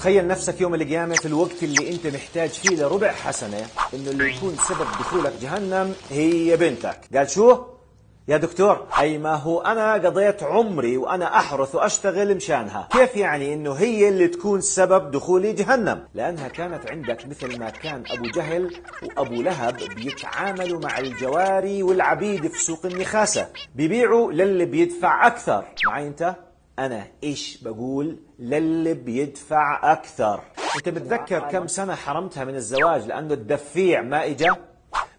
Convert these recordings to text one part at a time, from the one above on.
تخيل نفسك يوم القيامة في الوقت اللي انت محتاج فيه لربع حسنة انه اللي يكون سبب دخولك جهنم هي بنتك. قال شو؟ يا دكتور، أي ما هو أنا قضيت عمري وأنا أحرث وأشتغل مشانها، كيف يعني إنه هي اللي تكون سبب دخولي جهنم؟ لأنها كانت عندك مثل ما كان أبو جهل وأبو لهب بيتعاملوا مع الجواري والعبيد في سوق النخاسة، بيبيعوا للي بيدفع أكثر. معي أنت؟ أنا إيش بقول؟ للي بيدفع أكثر. أنت متذكر كم سنة حرمتها من الزواج لأنه الدفيع ما إجا؟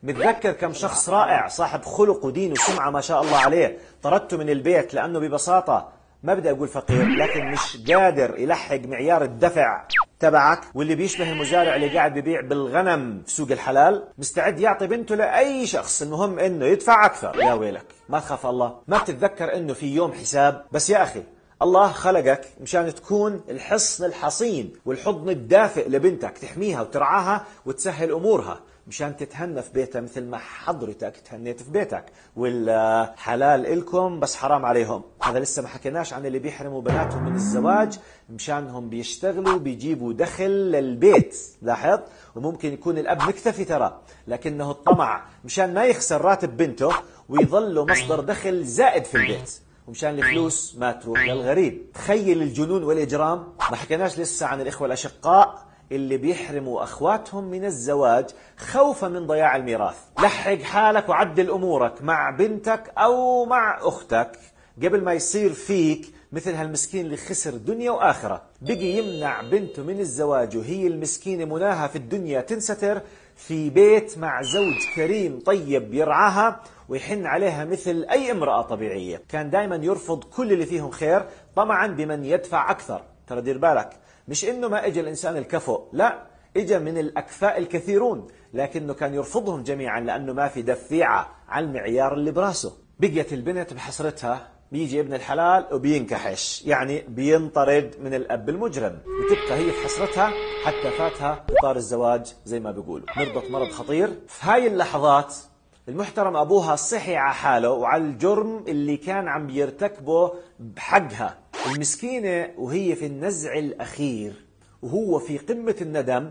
متذكر كم شخص رائع صاحب خلق ودين وسمعة ما شاء الله عليه طردته من البيت لأنه ببساطة، ما بدي أقول فقير، لكن مش قادر يلحق معيار الدفع تبعك، واللي بيشبه المزارع اللي قاعد بيبيع بالغنم في سوق الحلال، مستعد يعطي بنته لأي شخص المهم إنه يدفع أكثر. يا ويلك، ما تخاف الله؟ ما بتتذكر إنه في يوم حساب؟ بس يا أخي، الله خلقك مشان تكون الحصن الحصين والحضن الدافئ لبنتك، تحميها وترعاها وتسهل أمورها، مشان تتهنى في بيتها مثل ما حضرتك تهنيت في بيتك. والحلال إلكم بس حرام عليهم. هذا لسه ما حكيناش عن اللي بيحرموا بناتهم من الزواج مشانهم بيشتغلوا بيجيبوا دخل للبيت. لاحظ، وممكن يكون الأب مكتفي ترى، لكنه الطمع مشان ما يخسر راتب بنته ويظل له مصدر دخل زائد في البيت، ومشان الفلوس ما تروح للغريب. تخيل الجنون والإجرام. ما حكيناش لسه عن الإخوة الأشقاء اللي بيحرموا أخواتهم من الزواج خوفا من ضياع الميراث. لحق حالك وعدل أمورك مع بنتك أو مع أختك قبل ما يصير فيك مثل هالمسكين اللي خسر دنيا وآخرة، بقي يمنع بنته من الزواج وهي المسكينة مناها في الدنيا تنستر في بيت مع زوج كريم طيب يرعاها ويحن عليها مثل أي امرأة طبيعية. كان دائما يرفض كل اللي فيهم خير طمعا بمن يدفع أكثر. ترى دير بالك، مش إنه ما إجا الإنسان الكفؤ، لا، إجا من الأكفاء الكثيرون، لكنه كان يرفضهم جميعا لأنه ما في دفيعة على المعيار اللي براسه. بقيت البنت بحسرتها، بيجي ابن الحلال وبينكحش، يعني بينطرد من الأب المجرم، وتبقى هي في حسرتها حتى فاتها قطار الزواج زي ما بيقولوا. مرضت مرض خطير. في هاي اللحظات المحترم أبوها صحي على حاله وعلى الجرم اللي كان عم بيرتكبه بحقها. المسكينة وهي في النزع الأخير وهو في قمة الندم،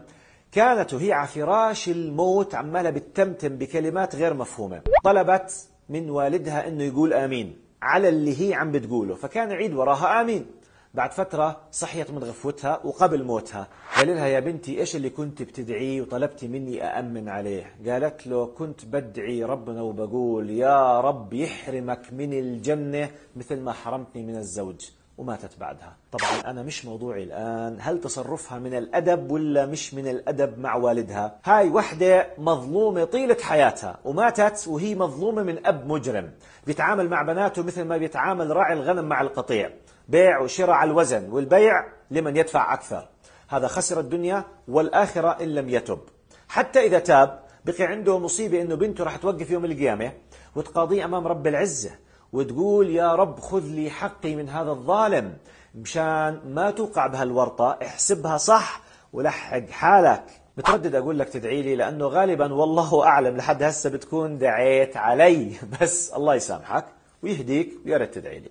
كانت وهي على فراش الموت عمالة بتتمتم بكلمات غير مفهومة. طلبت من والدها أنه يقول آمين على اللي هي عم بتقوله، فكان يعيد وراها آمين. بعد فترة صحيت من غفوتها وقبل موتها قال لها: يا بنتي، إيش اللي كنت بتدعيه وطلبتي مني أأمن عليه؟ قالت له: كنت بدعي ربنا وبقول يا رب يحرمك من الجنة مثل ما حرمتني من الزوج. وماتت بعدها. طبعا أنا مش موضوعي الآن هل تصرفها من الأدب ولا مش من الأدب مع والدها. هاي وحدة مظلومة طيلة حياتها وماتت وهي مظلومة من أب مجرم بيتعامل مع بناته مثل ما بيتعامل راعي الغنم مع القطيع، بيع وشراء على الوزن، والبيع لمن يدفع أكثر. هذا خسر الدنيا والآخرة إن لم يتب. حتى إذا تاب بقي عنده مصيبة إنه بنته رح توقف يوم القيامة وتقاضيه أمام رب العزة وتقول: يا رب خذ لي حقي من هذا الظالم. مشان ما توقع بهالورطة احسبها صح ولحق حالك. بتردد أقول لك تدعي لي لأنه غالبا والله أعلم لحد هسه بتكون دعيت علي، بس الله يسامحك ويهديك ويا ريت تدعي لي.